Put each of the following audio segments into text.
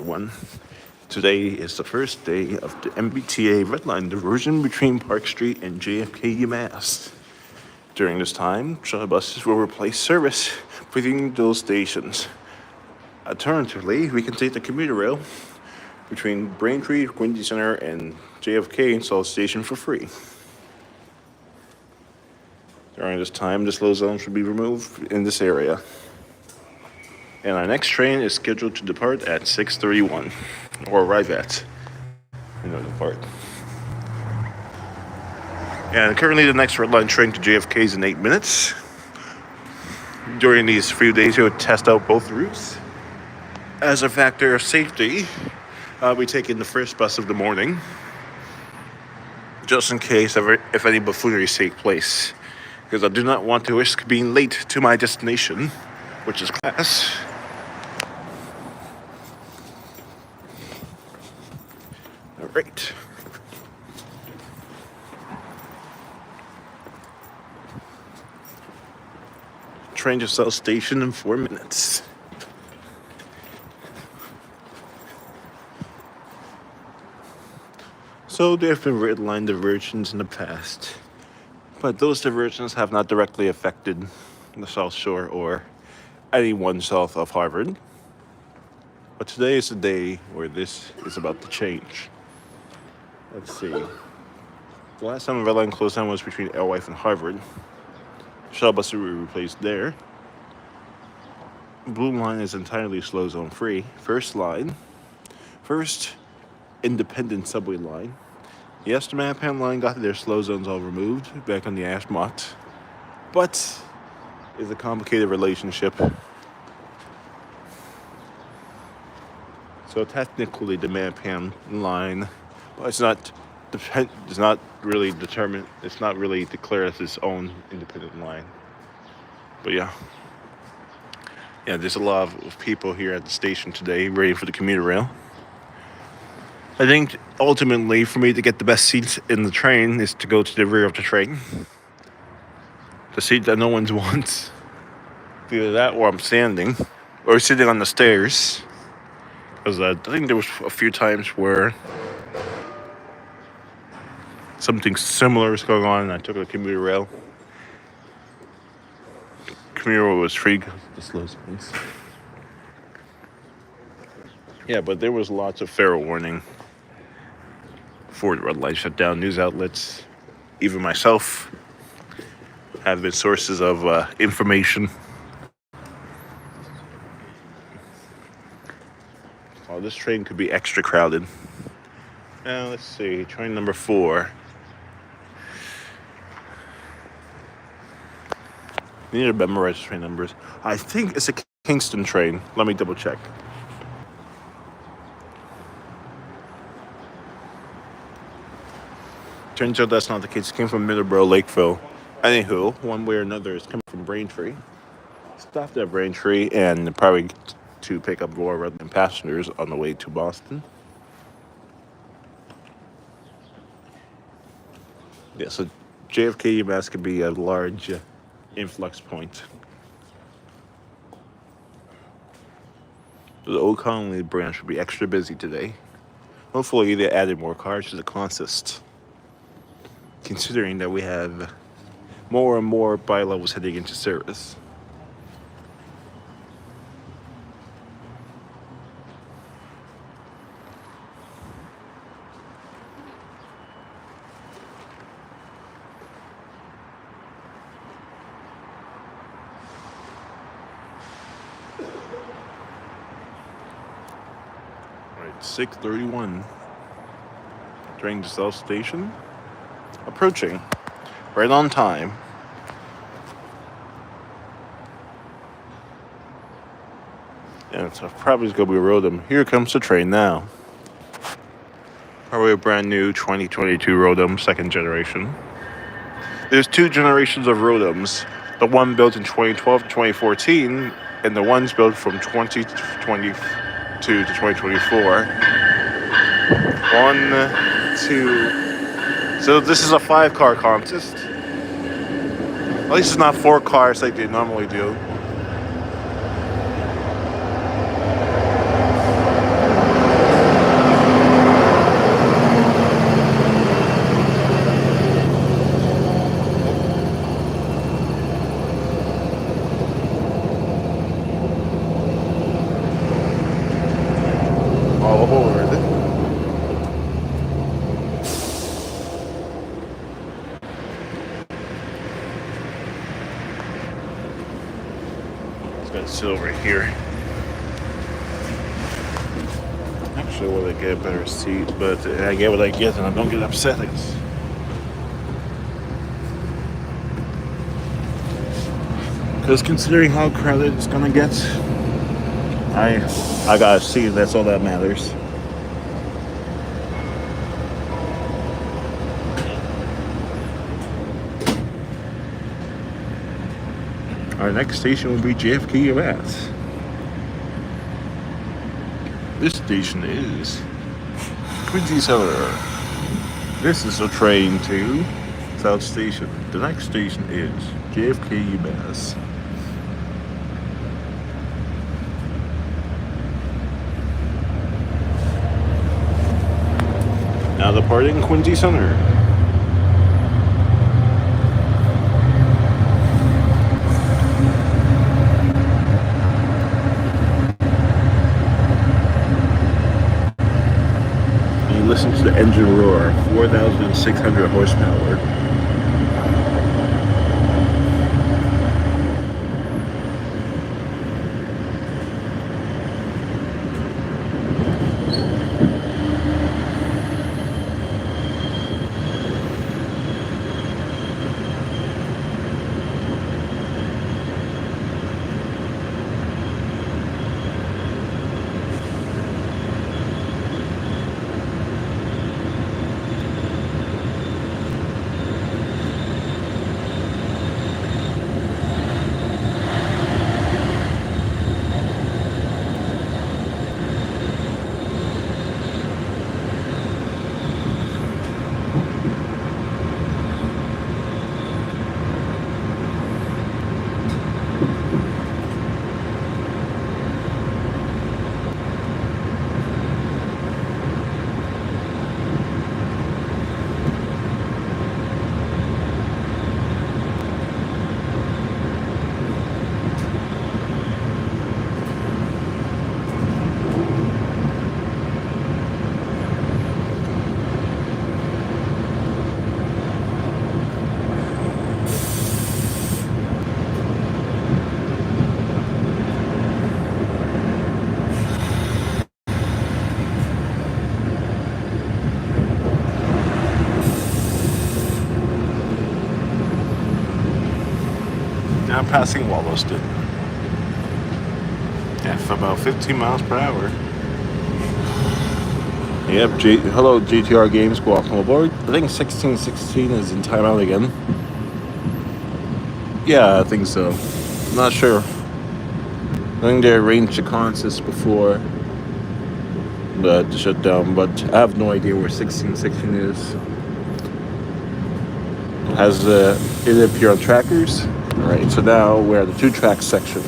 everyone. Today is the first day of the MBTA Red Line diversion between Park Street and JFK UMass. During this time, shuttle buses will replace service between those stations. Alternatively, we can take the commuter rail between Braintree, Quincy Center, and JFK and South Station for free. During this time, the slow zones will be removed in this area. And our next train is scheduled to depart at 6:31, or arrive at, depart. And currently the next red line train to JFK is in 8 minutes. During these few days, we'll test out both routes. As a factor of safety, I'll be taking the first bus of the morning, just in case if any buffoonery take place, because I do not want to risk being late to my destination, which is class. All right. Train to South Station in 4 minutes. So there have been red line diversions in the past, but those diversions have not directly affected the South Shore or anyone south of Harvard. But today is the day where this is about to change. Let's see. The last time the red line closed down was between Alewife and Harvard. Shuttle buses were replaced there. Blue line is entirely slow zone free. First independent subway line. Yes, the Manpan line got their slow zones all removed back on the Ashmont, but it's a complicated relationship. So technically the Manpan line, but it's not really determined. It's not really declared as its own independent line. But yeah, there's a lot of people here at the station today waiting for the commuter rail. I think ultimately for me to get the best seats in the train is to go to the rear of the train. The seat that no one wants. Either that or I'm standing. Or sitting on the stairs. Because I think there was a few times where something similar was going on and I took the commuter rail. Commuter rail was free because of the slow zones. Yeah, but there was lots of fair warning for the red line shutdown. News outlets, even myself, have been sources of information. Oh, this train could be extra crowded. Now, let's see, train number 4. You need to memorize train numbers. I think it's a Kingston train. Let me double check. Turns out that's not the case. It came from Middleborough, Lakeville. Anywho, one way or another, it's coming from Braintree. Stopped at Braintree and probably to pick up more red line passengers on the way to Boston. Yeah, so JFK UMass could be a large influx point. The Old Colony branch will be extra busy today. Hopefully they added more cars to the consist, considering that we have more and more bi-levels heading into service. Right, 6:31. Train to South Station. Approaching. Right on time. And it's probably going to be Rodham. Here comes the train now. Probably a brand new 2022 Rodham, second generation. There's 2 generations of Rodhams. The one built in 2012 to 2014, and the ones built from 2022 to 2024. 1, 2. So this is a 5-car contest. At least it's not 4 cars like they normally do. aboard. It's gonna sit over here. Actually, I want to get a better seat, but I get what I get, and I don't get upset. Because considering how crowded it's gonna get, I got a seat. That's all that matters. Our next station will be JFK UMass. This station is Quincy Center. This is a train to South Station. The next station is JFK UMass. Now departing Quincy Center. Listen to the engine roar, 4,600 horsepower. Now passing Wollaston at about 15 miles per hour. Yep, hello GTR Games, welcome aboard. I think 1616 is in timeout again. Yeah, I think so. I'm not sure. I think they arranged the concerts before the shutdown, but I have no idea where 1616 is. Has it appear on trackers? Alright, so now we're at the 2-track section.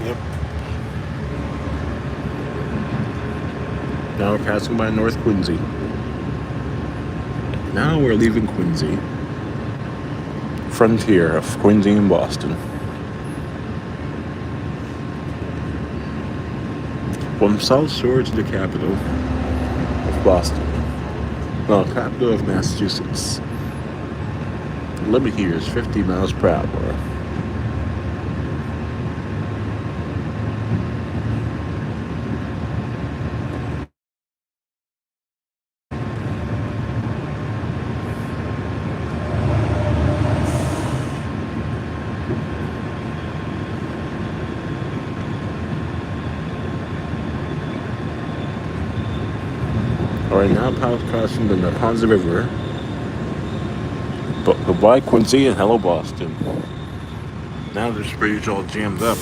Yep. Now we're passing by North Quincy. Now we're leaving Quincy. Frontier of Quincy and Boston. From South Shore to the capital of Boston. No, capital of Massachusetts. The limit here is 50 miles per hour. Alright, now crossing the Neponset River. But goodbye Quincy and hello Boston. Now this bridge all jammed up.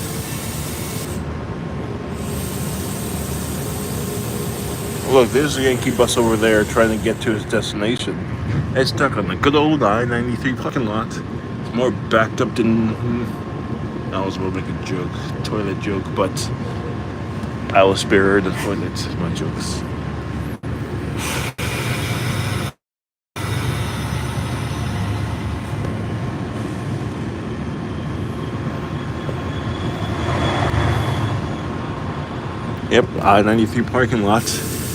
Look, there's a Yankee bus over there trying to get to his destination. It's stuck on the good old I-93 parking lot. It's more backed up than... I was going to make a joke, toilet joke, but I will spare the toilet, my jokes. Yep, I-93 parking lot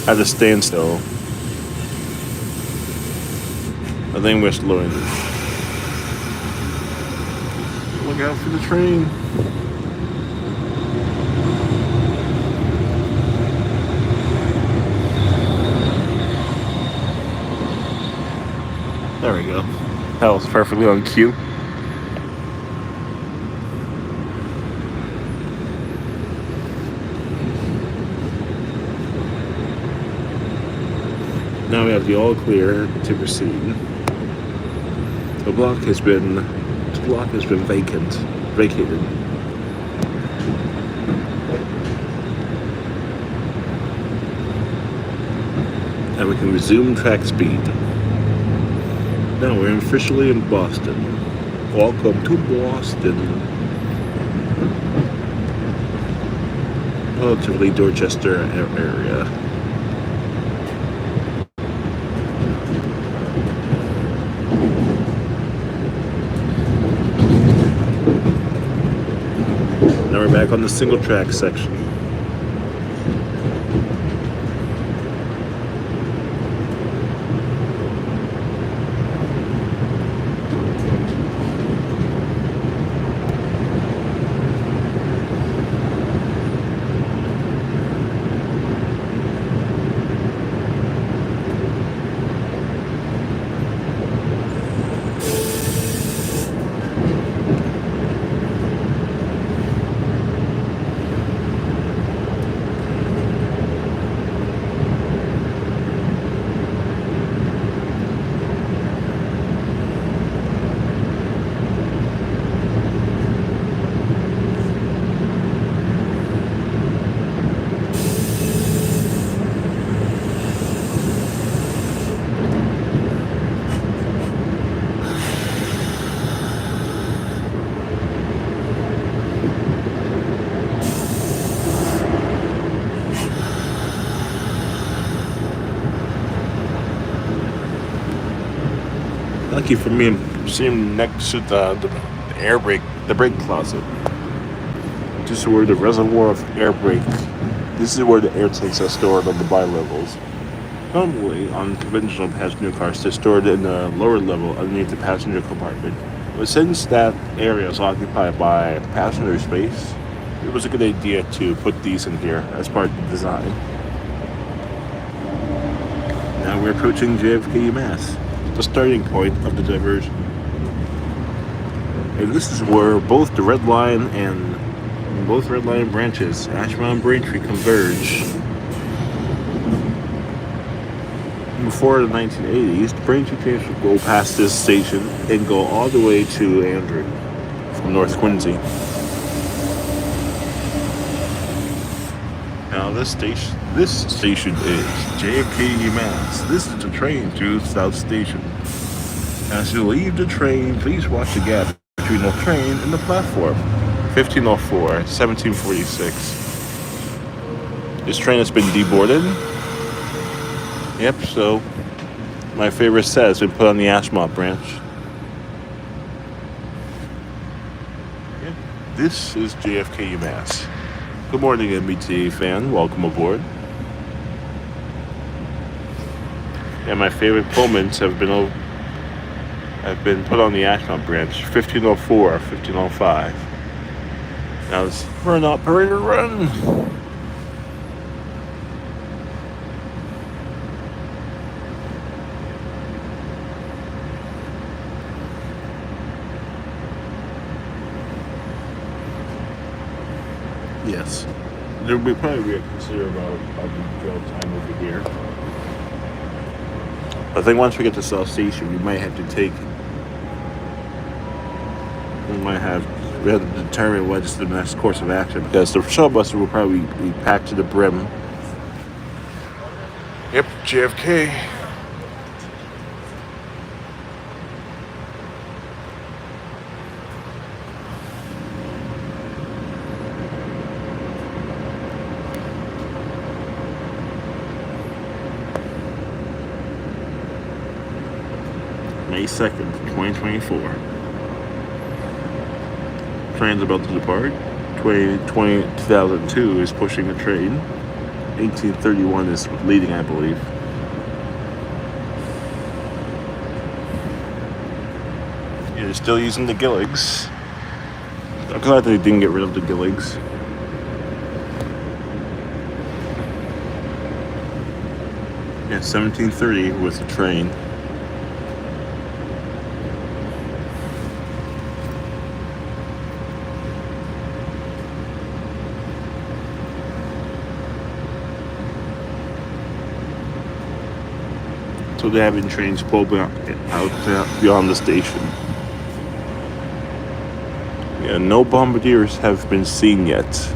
at a standstill. I think we're slowing it. Look out for the train. There we go. That was perfectly on cue. Now we have the all clear to proceed. The block has been vacated. And we can resume track speed. Now we're officially in Boston. Welcome to Boston. Relatively Dorchester area. Now we're back on the single track section. Lucky for me, I'm sitting next to the air brake, the brake closet. This is where the reservoir of air brake. This is where the air tanks are stored on the bi-levels. Normally, on conventional passenger cars, they're stored in the lower level underneath the passenger compartment. But since that area is occupied by passenger space, it was a good idea to put these in here as part of the design. Now we're approaching JFK UMass, the starting point of the diversion. And this is where both the red line and both red line branches, Ashmont and Braintree, converge. Before the 1980s, the Braintree trains would go past this station and go all the way to Andrew from North Quincy. Now this station is JFK UMass. This is the train to South Station. As you leave the train, please watch the gap between the train and the platform. 1504, 1746. This train has been deboarded. Yep, so my favorite set has been put on the Ashmont branch. Yep, this is JFK UMass. Good morning, MBTA fan. Welcome aboard. And my favorite Pullmans have been put on the Ashmont branch. 1504, 1505. Now let's run, operator, run. Yes. There will be probably a considerable amount of jail time over here. I think once we get to South Station, we might have to we have to determine what is the next course of action, because the shuttle bus will probably be packed to the brim. Yep, JFK. May 2nd, 2024. Train's about to depart. 2002 is pushing the train. 1831 is leading, I believe. You're still using the Gilligs. I'm glad they didn't get rid of the Gilligs. Yeah, 1730 was the train. So they haven't trains pulled out beyond the station. Yeah, no bombardiers have been seen yet.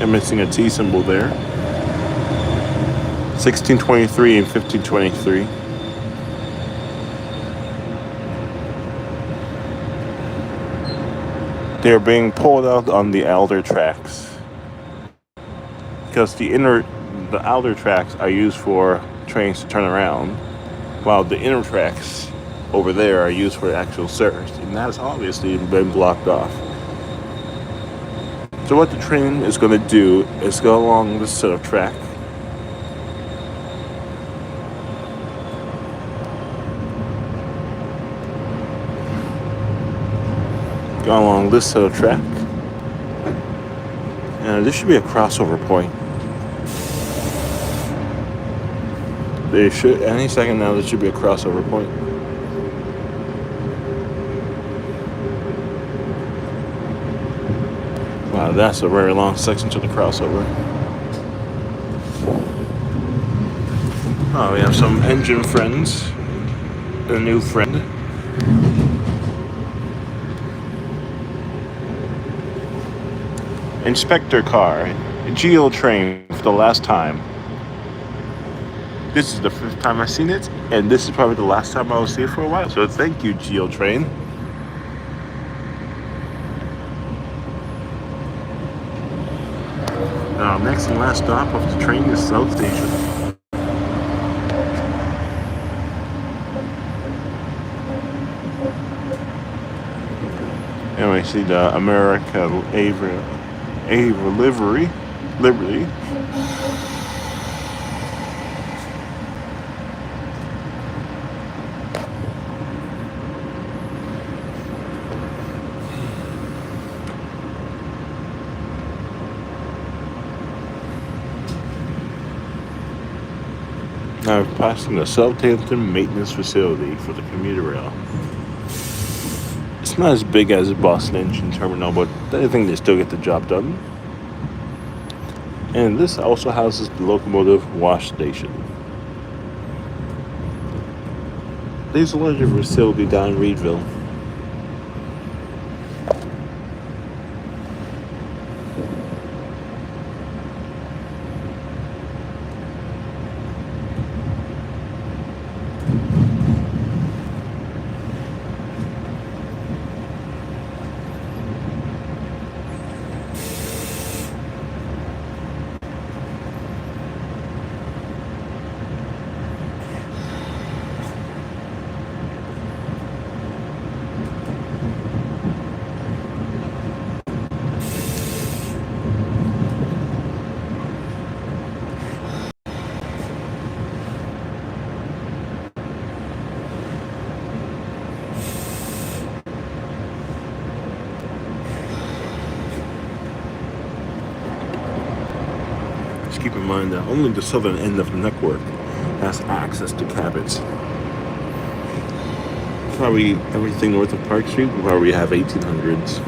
I'm missing a T symbol there. 1623 and 1523. They're being pulled out on the outer tracks because the outer tracks are used for trains to turn around, while the inner tracks over there are used for actual service, and that's obviously been blocked off. So what the train is going to do is go along this set of track. Go along this set of track. And there should be a crossover point. There should, any second now, there should be a crossover point. Wow, that's a very long section to the crossover. Oh, we have some engine friends. A new friend. Inspector car. Geo train for the last time. This is the 5th time I've seen it, and this is probably the last time I will see it for a while. So thank you, Geo train. Next and last stop of the train is South Station. And we see the America Ava Liberty. Now we're passing the Southampton Maintenance Facility for the commuter rail. It's not as big as the Boston Engine Terminal, but I think they still get the job done. And this also houses the locomotive wash station. There's a larger facility down in Reedville. Just keep in mind that only the southern end of the network has access to cabins. Probably everything north of Park Street will probably have 1800s.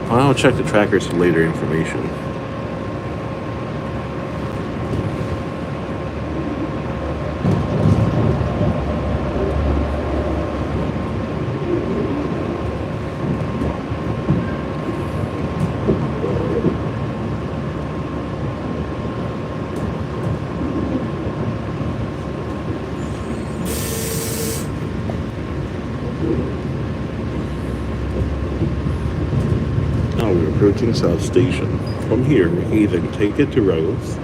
I'll check the trackers for later information. Now we're approaching South Station. From here, either take it to rails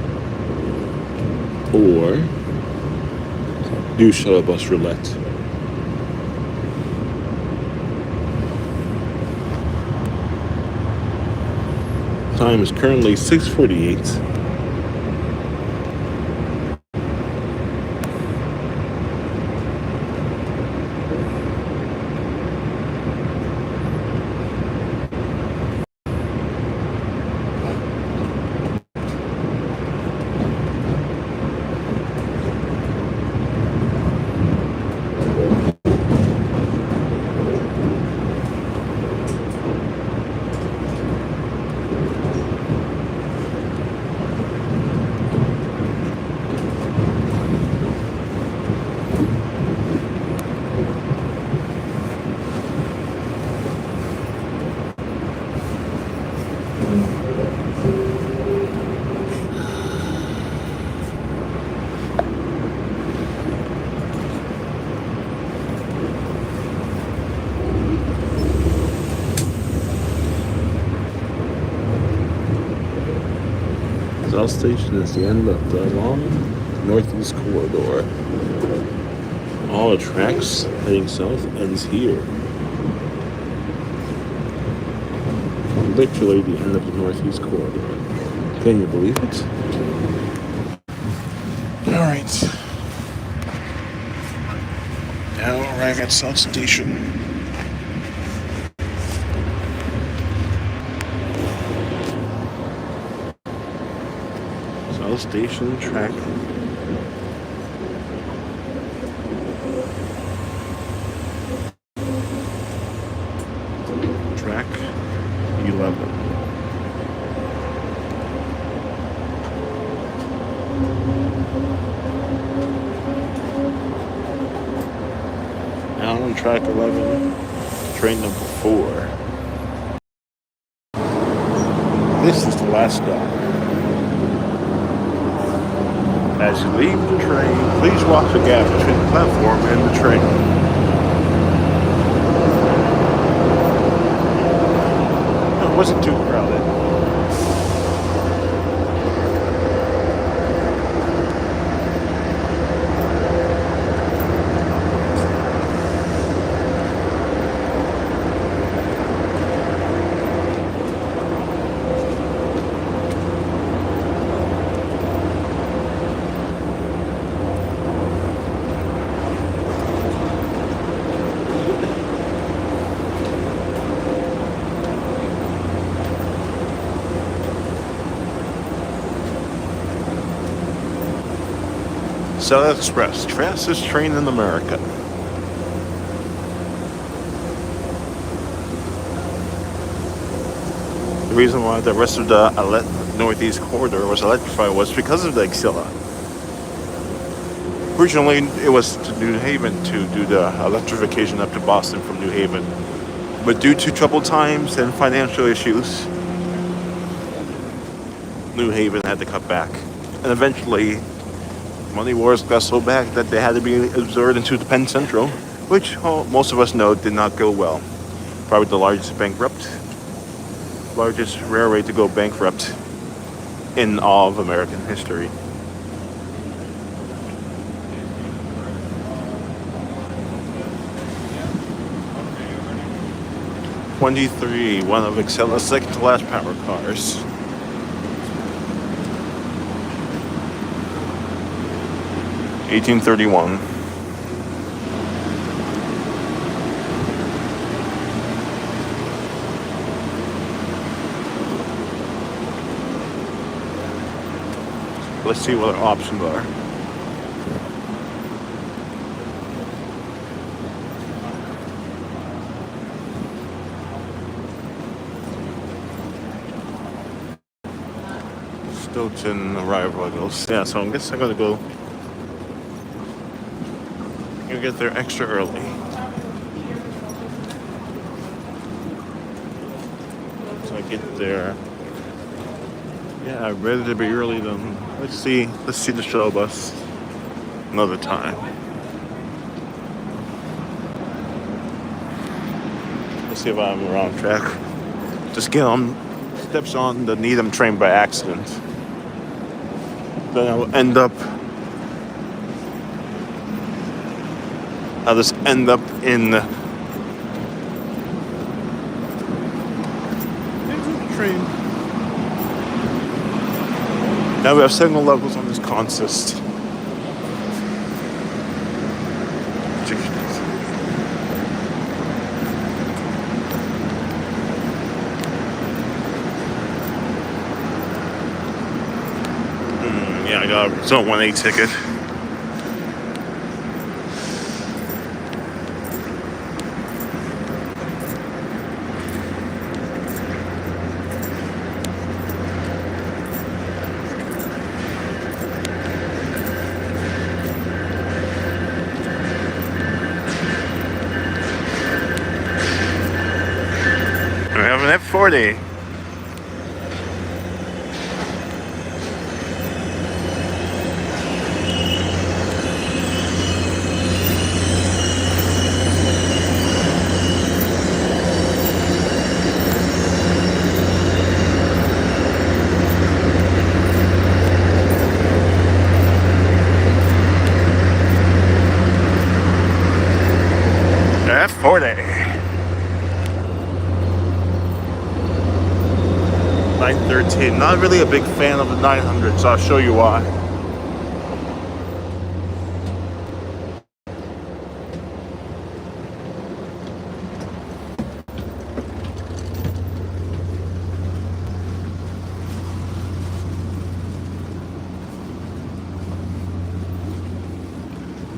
or do shuttle bus roulette. Time is currently 6:48. South Station is the end of the long northeast corridor. All the tracks heading south ends here. Literally the end of the northeast corridor. Can you believe it? Alright. Now arrive at South Station. South Station track. Track 11. Now on track 11, train number 4. This is the last stop. As you leave the train, please watch the gap between the platform and the train. It wasn't too crowded. South Express, fastest train in America. The reason why the rest of the Northeast Corridor was electrified was because of the Axilla. Originally, it was to New Haven to do the electrification up to Boston from New Haven. But due to troubled times and financial issues, New Haven had to cut back. And eventually, money wars got so bad that they had to be absorbed into the Penn Central, which most of us know did not go well. Probably the largest railway to go bankrupt in all of American history. '23, one of Excella's second to last power cars. '31. Let's see what our options are. Stoughton arrival goes. Yeah, so I guess I gotta go. I'm gonna get there extra early. So I get there. Yeah, I'm ready to be early then. Let's see the shuttle bus another time. Let's see if I'm wrong track. Just get on steps on the Needham train by accident. Then I'll just end up in the train. Now we have signal levels on this consist. Yeah, I got a Zone 1A ticket. We have an F40. F40. 913. Not really a big fan of the 900, so I'll show you why.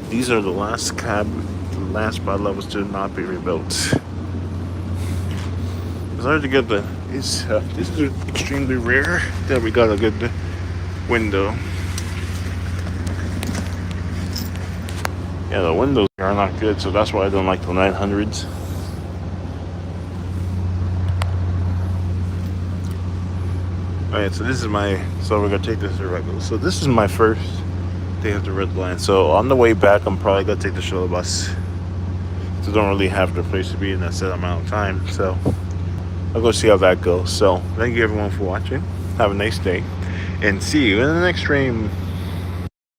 These are the last spot levels to not be rebuilt. It's hard to get this is extremely rare that we got a good window. Yeah, the windows are not good, so that's why I don't like the 900s. Alright, so we're gonna take this to regular. So this is my first day of the red line. So on the way back, I'm probably gonna take the shuttle bus. So don't really have the place to be in that set amount of time. So I'll go see how that goes. So thank you everyone for watching. Have a nice day, and see you in the next stream.